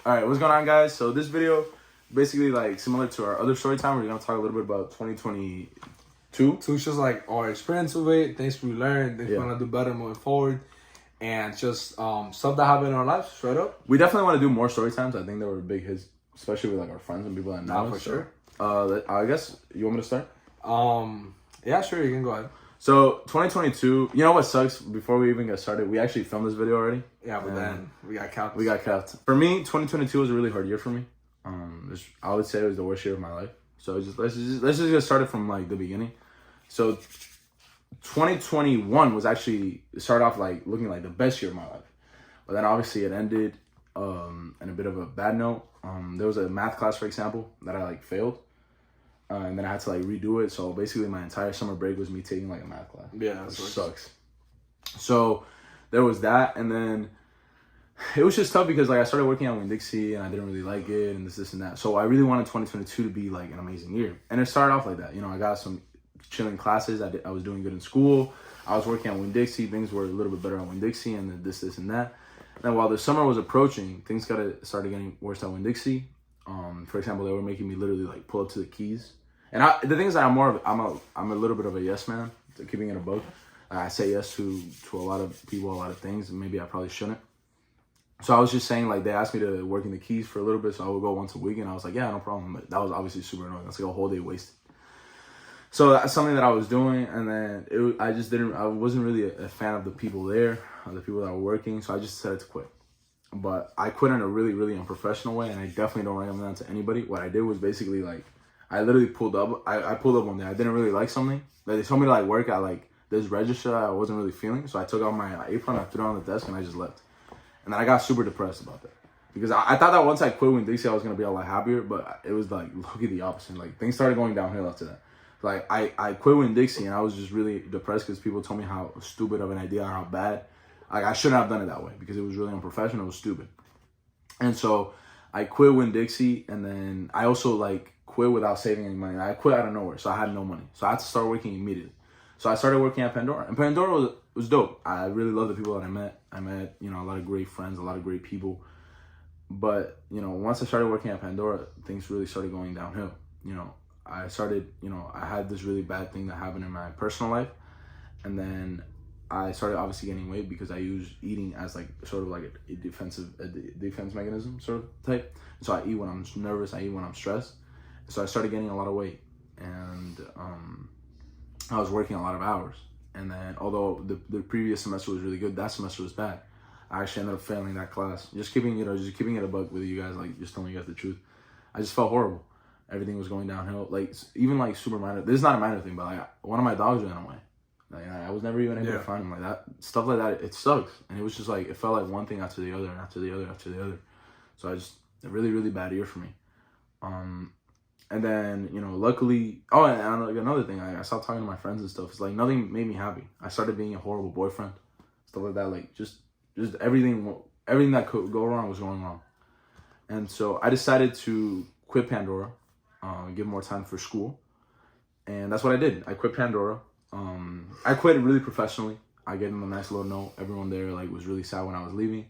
Alright, what's going on, guys? So this video, basically like similar to our other story time, we're gonna talk a little bit about 2022. So it's just like our experience with it, things we learned, things we want to do better moving forward, and just stuff that happened in our lives, straight up. We definitely want to do more story times. I think they were big hits, especially with like our friends and people that know us. For sure. I guess you want me to start? Yeah, sure, you can go ahead. So 2022, you know what sucks? Before we even get started, we actually filmed this video already. Yeah, but then we got capped. We got capped. For me, 2022 was a really hard year for me. I would say it was the worst year of my life. So let's just get started from like the beginning. So 2021 was actually started off like looking like the best year of my life, but then obviously it ended in a bit of a bad note. There was a math class, for example, that I like failed. And then I had to like redo it. So basically my entire summer break was me taking like a math class. Yeah, it sucks. So there was that, and then it was just tough because like I started working at Winn-Dixie and I didn't really like it and this and that. So I really wanted 2022 to be like an amazing year, and it started off like that. You know, I got some chilling classes. I was doing good in school. I was working at Winn-Dixie. Things were a little bit better at Winn-Dixie, and then this and that. And while the summer was approaching, things started getting worse at Winn-Dixie. For example, they were making me literally like pull up to the keys. And the thing is that I'm a little bit of a yes man, to keeping it above. I say yes to a lot of people, a lot of things, and maybe I probably shouldn't. So I was just saying, like, they asked me to work in the keys for a little bit, so I would go once a week, and I was like, yeah, no problem. But that was obviously super annoying. That's like a whole day wasted. So that's something that I was doing, and then I wasn't really a fan of the people there, the people that were working, so I just decided to quit. But I quit in a really, really unprofessional way, and I definitely don't recommend that to anybody. What I did was basically like, I literally pulled up. I pulled up one day. I didn't really like something. Like, they told me to like work at like this register that I wasn't really feeling. So I took out my apron, I threw it on the desk, and I just left. And then I got super depressed about that because I thought that once I quit Winn-Dixie, I was gonna be a lot happier. But it was like literally the opposite. Like, things started going downhill after that. Like I quit Winn-Dixie, and I was just really depressed because people told me how stupid of an idea and how bad. Like, I shouldn't have done it that way because it was really unprofessional. It was stupid. And so I quit Winn-Dixie, and then I also like quit without saving any money. I quit out of nowhere, so I had no money. So I had to start working immediately. So I started working at Pandora, and Pandora was dope. I really love the people that I met. I met, you know, a lot of great friends, a lot of great people. But, you know, once I started working at Pandora, things really started going downhill. You know, I had this really bad thing that happened in my personal life, and then I started obviously gaining weight because I use eating as like sort of like a defense mechanism sort of type. So I eat when I'm nervous, I eat when I'm stressed. So I started gaining a lot of weight, and I was working a lot of hours. And then although the previous semester was really good, that semester was bad. I actually ended up failing that class. Just keeping it a buck with you guys, like just telling you guys the truth. I just felt horrible. Everything was going downhill. Like, even like super minor. This is not a minor thing, but like one of my dogs ran away. Like, I was never even able to find him. Like, that stuff like that, it sucks. And it was just like, it felt like one thing after the other and after the other after the other. So a really, really bad year for me. And then, you know, luckily, and like another thing, I stopped talking to my friends and stuff. It's like nothing made me happy. I started being a horrible boyfriend, stuff like that. Like, just everything that could go wrong was going wrong. And so I decided to quit Pandora, give more time for school. And that's what I did. I quit Pandora. I quit really professionally. I gave them a nice little note. Everyone there like was really sad when I was leaving,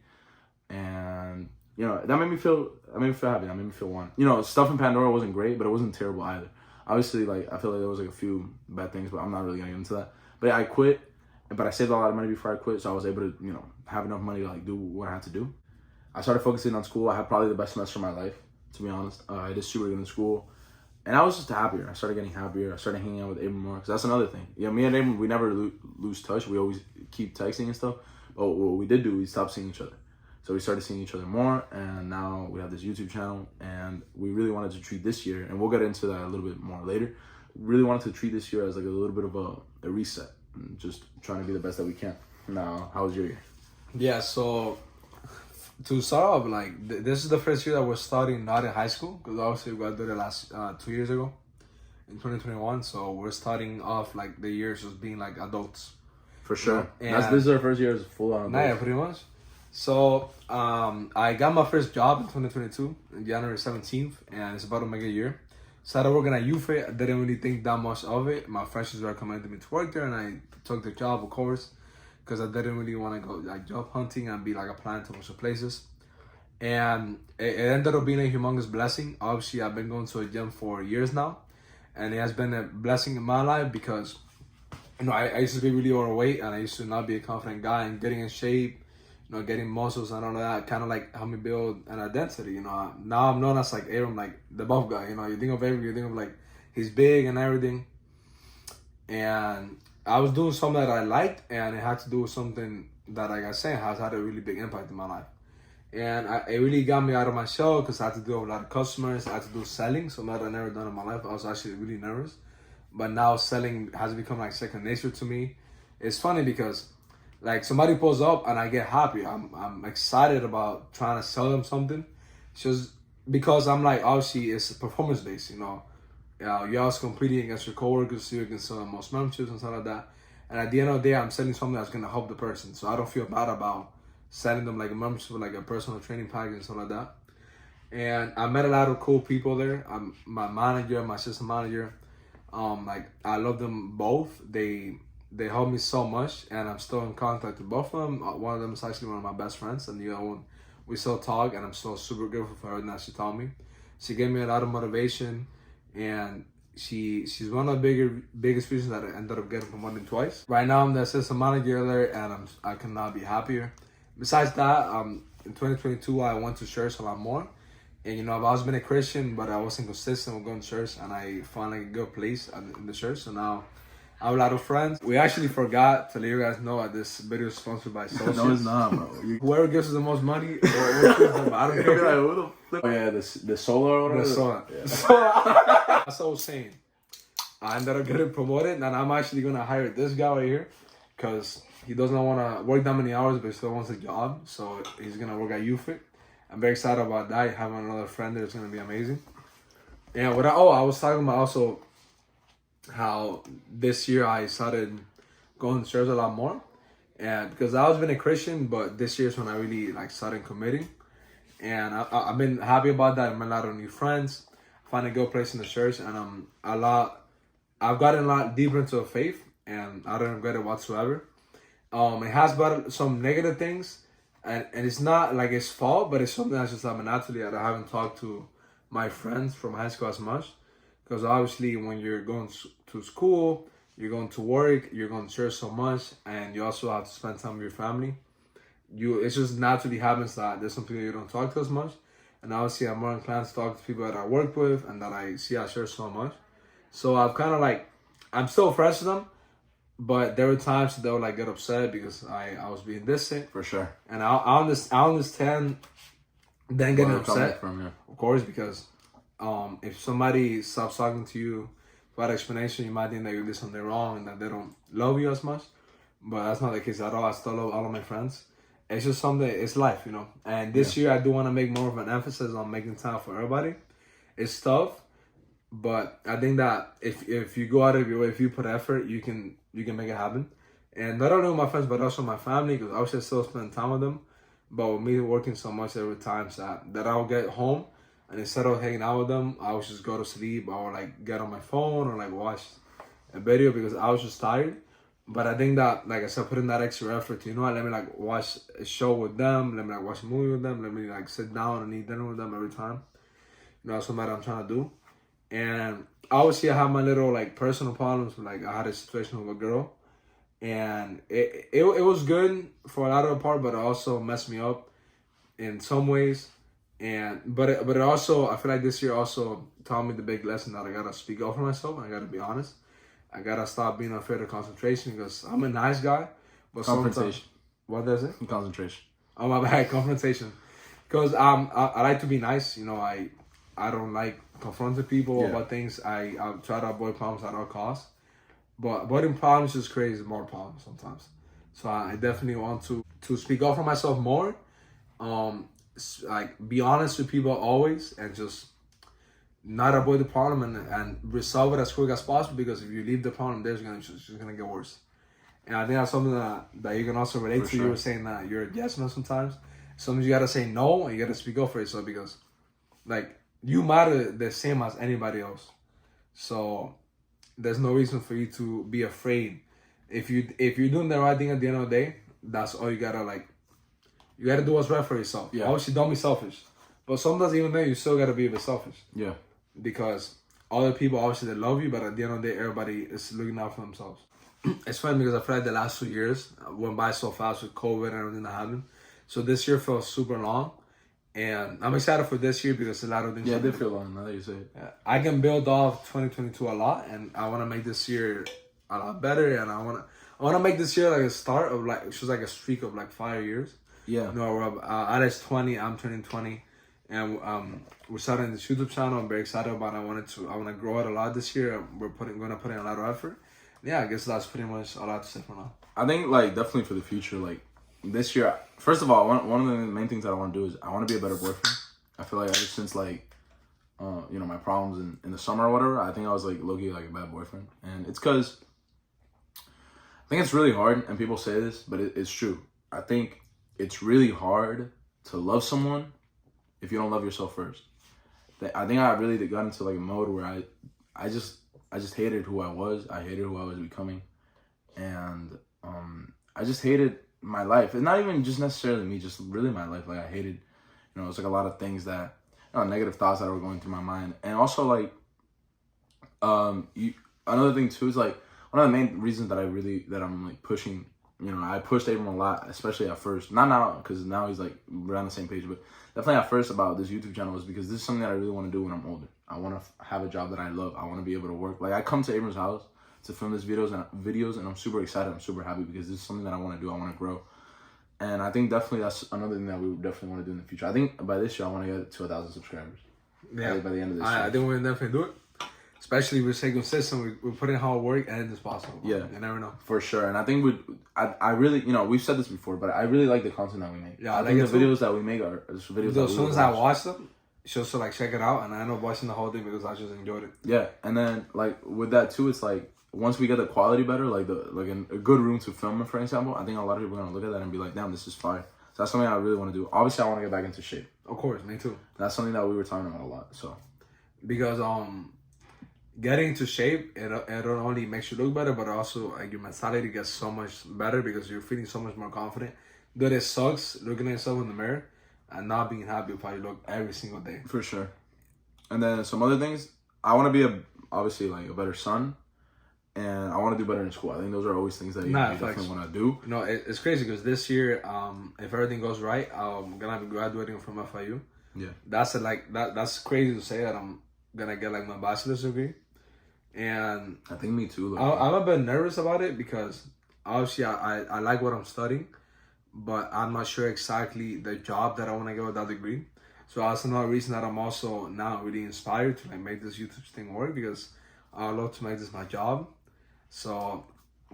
and you know that made me feel happy. That made me feel wanted. You know, stuff in Pandora wasn't great, but it wasn't terrible either. Obviously, like I feel like there was like a few bad things, but I'm not really gonna get into that. But yeah, I quit, but I saved a lot of money before I quit, so I was able to, you know, have enough money to like do what I had to do. I started focusing on school. I had probably the best semester of my life, to be honest. I did super good in school. And I was just happier. I started getting happier. I started hanging out with Abram more, because that's another thing. You know, me and Abram, we never lose touch. We always keep texting and stuff. But what we did do, we stopped seeing each other. So we started seeing each other more, and now we have this YouTube channel, and we really wanted to treat this year, and we'll get into that a little bit more later. Really wanted to treat this year as like a little bit of a reset, and just trying to be the best that we can. Now, how was your year? Yeah, so to start off, like, this is the first year that we're starting not in high school, because obviously we graduated last 2 years ago in 2021. So we're starting off like the years just being like adults. For sure. This is our first year as full on adults. Yeah, pretty much. So I got my first job in 2022, on January 17th, and it's about to make a year. Started working at UFA. I didn't really think that much of it. My friends just recommended me to work there, and I took the job, of course, because I didn't really want to go like job hunting and be like applying to a bunch of places. And it ended up being a humongous blessing. Obviously, I've been going to a gym for years now, and it has been a blessing in my life because, I used to be really overweight, and I used to not be a confident guy, and getting in shape, getting muscles and all of that kind of like helped me build an identity. Now I'm known as like Abram, like the buff guy. You think of Abram, you think of like he's big and everything. And I was doing something that I liked, and it had to do with something that, like I said, has had a really big impact in my life. And it really got me out of my shell because I had to deal with a lot of customers. I had to do selling, something that I've never done in my life. I was actually really nervous. But now selling has become like second nature to me. It's funny because like somebody pulls up and I get happy. I'm excited about trying to sell them something. It's just because I'm like, obviously it's performance based, you're also competing against your coworkers so you can sell the most memberships and stuff like that. And at the end of the day, I'm selling something that's gonna help the person. So I don't feel bad about selling them like a membership, like a personal training package and stuff like that. And I met a lot of cool people there. My manager, my assistant manager, like I love them both. They helped me so much, and I'm still in contact with both of them. One of them is actually one of my best friends, and the other one we still talk, and I'm still super grateful for her that she taught me. She gave me a lot of motivation, and she's one of the biggest reasons that I ended up getting promoted twice. Right now I'm the assistant manager there, and I cannot be happier. Besides that, in 2022 I went to church a lot more. And I've always been a Christian, but I wasn't consistent with going to church, and I found like a good place in the church. So now I have a lot of friends. We actually forgot to let you guys know that this video is sponsored by Social. No, it's not, bro. Whoever gives us the most money, or I don't care. Who the flip? Oh yeah, the solar or whatever. The solar. Yeah. That's what I was saying. I ended up getting promoted, and I'm actually gonna hire this guy right here, because he doesn't want to work that many hours, but he still wants a job. So he's gonna work at UFIT. I'm very excited about that. Having another friend there is going to be amazing. And I was talking about also how this year I started going to church a lot more. And because I was been a Christian, but this year is when I really like started committing. And I've been happy about that. I met a lot of new friends. Found a good place in the church, and I've gotten a lot deeper into faith, and I don't regret it whatsoever. It has brought some negative things. And it's not like it's fault, but it's something that's just happened naturally that I haven't talked to my friends from high school as much. Because obviously when you're going to school, you're going to work, you're going to church so much, and you also have to spend time with your family. It just naturally happens that there's some people you don't talk to as much. And obviously I'm more inclined to talk to people that I work with and that I see at church so much. So I've kind of like, I'm still friends with them. But there were times they would like get upset because I was being distant. For sure. And I understand them getting upset. Of course, because if somebody stops talking to you without explanation, you might think that you did something wrong and that they don't love you as much. But that's not the case at all. I still love all of my friends. It's just something, it's life, And this year I do want to make more of an emphasis on making time for everybody. It's tough. But I think that if you go out of your way, if you put effort, you can make it happen. And not only with my friends, but also my family, because I should still spend time with them. But with me working so much, there were times that I'll get home, and instead of hanging out with them, I would just go to sleep, or like get on my phone, or like watch a video because I was just tired. But I think that, like I said, putting that extra effort to, let me like watch a show with them, let me like watch a movie with them, let me like sit down and eat dinner with them every time. That's something that I'm trying to do. And obviously I have my little like personal problems. Like I had a situation with a girl, and it was good for a lot of the part, but it also messed me up in some ways. And but it also, I feel like this year also taught me the big lesson that I gotta speak up for myself. I gotta be honest. I gotta stop being afraid of concentration, because I'm a nice guy, but confrontation. What does it? Concentration. Oh my bad, confrontation. Because I like to be nice. I don't like confronting people about things. I try to avoid problems at all costs. But avoiding problems just creates more problems sometimes. So I definitely want to speak up for myself more. Like be honest with people always, and just not avoid the problem and resolve it as quick as possible, because if you leave the problem there, it's just gonna get worse. And I think that's something that you can also relate to. Sure. You were saying that you're a yes man sometimes. Sometimes you gotta say no, and you gotta speak up for yourself, because like you matter the same as anybody else. So there's no reason for you to be afraid. If you're doing the right thing at the end of the day, that's all you gotta like You gotta do what's right for yourself. Yeah. Obviously, don't be selfish. But sometimes even then, you still gotta be a bit selfish. Yeah. Because other people, obviously, they love you, but at the end of the day, everybody is looking out for themselves. It's funny because I feel like the last 2 years went by so fast with COVID and everything that happened. So this year felt super long. And I'm excited for this year because a lot of things. Yeah, it did feel long now that you say it. I can build off 2022 a lot, and I want to make this year a lot better. And I want to make this year like a start of like, it's just like a streak of like 5 years. Yeah. No, Rob. Alex 20, I'm turning 20, and we're starting this YouTube channel. I'm very excited about it. I want to grow it a lot this year. We're going to put in a lot of effort. Yeah, I guess that's pretty much all I have to say for now. I think like definitely for the future, like this year, first of all, one of the main things that I want to do is I want to be a better boyfriend. I feel like ever since like, you know, my problems in the summer or whatever, I think I was like low-key like a bad boyfriend. And it's because I think it's really hard, and people say this, but it's true. I think it's really hard to love someone if you don't love yourself first. I think I really got into like a mode where I just hated who I was. I hated who I was becoming. And I just hated my life. And not even just necessarily me, just really my life. Like I hated, you know, it's like a lot of things that, you know, negative thoughts that were going through my mind. And also like, another thing too is like, one of the main reasons that I'm like pushing, you know, I pushed Abram a lot, especially at first. Not now, because now he's like, we're on the same page, but definitely at first about this YouTube channel is because this is something that I really want to do when I'm older. I want to have a job that I love. I want to be able to work. Like I come to Abram's house to film these videos, and I'm super excited. I'm super happy because this is something that I want to do. I want to grow. And I think definitely that's another thing that we definitely want to do in the future. I think by this year, I want to get to 1,000 subscribers. Yeah. By the end of this year. I think we're definitely do it. Especially if we stay consistent, we put in hard work and it's possible. Yeah. You never know. For sure. And I think I really, you know, we've said this before, but I really like the content that we make. Yeah, I think the videos that we make are just videos that as soon as I watch them, just to like check it out, and I end up watching the whole thing because I just enjoyed it. Yeah. And then like with that too, it's like once we get the quality better, like a good room to film in, for example, I think a lot of people are gonna look at that and be like, damn, this is fire. So that's something I really want to do. Obviously I want to get back into shape. Of course, me too. That's something that we were talking about a lot. So because getting into shape, it not only makes you look better, but also like your mentality gets so much better because you're feeling so much more confident. That it sucks looking at yourself in the mirror and not being happy with how you look every single day. For sure. And then some other things, I want to be obviously like a better son, and I want to do better in school. I think those are always things that you definitely want to do. No, it's crazy because this year, if everything goes right, I'm gonna be graduating from FIU. Yeah. That's crazy to say that I'm gonna get like my bachelor's degree. And I think me too. I'm a bit nervous about it because obviously I like what I'm studying, but I'm not sure exactly the job that I want to get with that degree. So that's another reason that I'm also now really inspired to like make this YouTube thing work because I love to make this my job. So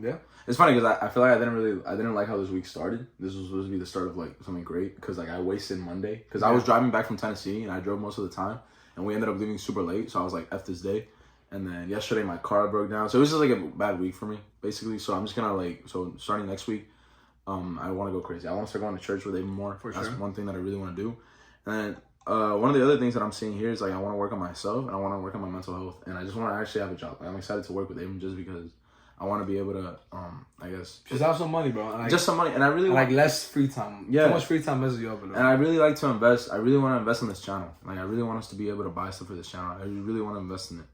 yeah, it's funny because I feel like I didn't like how this week started. This was supposed to be the start of like something great because like I wasted Monday because I was driving back from Tennessee and I drove most of the time and we ended up leaving super late. So I was like, F this day. And then yesterday my car broke down. So it was just like a bad week for me, basically. So I'm just gonna starting next week, I want to go crazy. I want to start going to church with even more. That's one thing that I really want to do. And then one of the other things that I'm seeing here is like I want to work on myself and I want to work on my mental health. And I just want to actually have a job. Like, I'm excited to work with Abram just because I want to be able to, I guess. Just have some money, bro. Like, just some money. And I really want less free time. Yeah. Too much free time messes you up a little. And I really like to invest. I really want to invest in this channel. Like I really want us to be able to buy stuff for this channel. I really want to invest in it.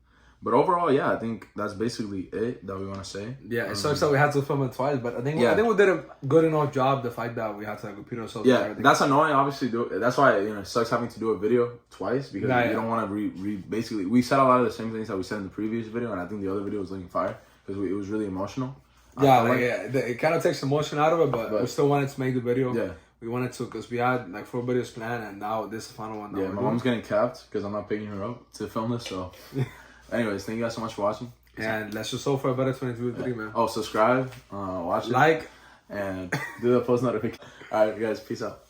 But overall, yeah, I think that's basically it that we want to say. Yeah, it sucks that we had to film it twice, but I think we did a good enough job. The fact that we had to like, repeat ourselves. Yeah, that's annoying. Obviously, that's why it sucks having to do a video twice because you don't want to basically. We said a lot of the same things that we said in the previous video, and I think the other video was looking fire because it was really emotional. Yeah, it kind of takes emotion out of it, but we still wanted to make the video. Yeah. We wanted to because we had like 4 videos planned, and now this is the final one. Yeah, my mom's getting capped because I'm not picking her up to film this, so. Anyways, thank you guys so much for watching. And let's just hope for a better 2023, man. Oh, subscribe, watch it. Like. And do the post notification. Alright, guys, peace out.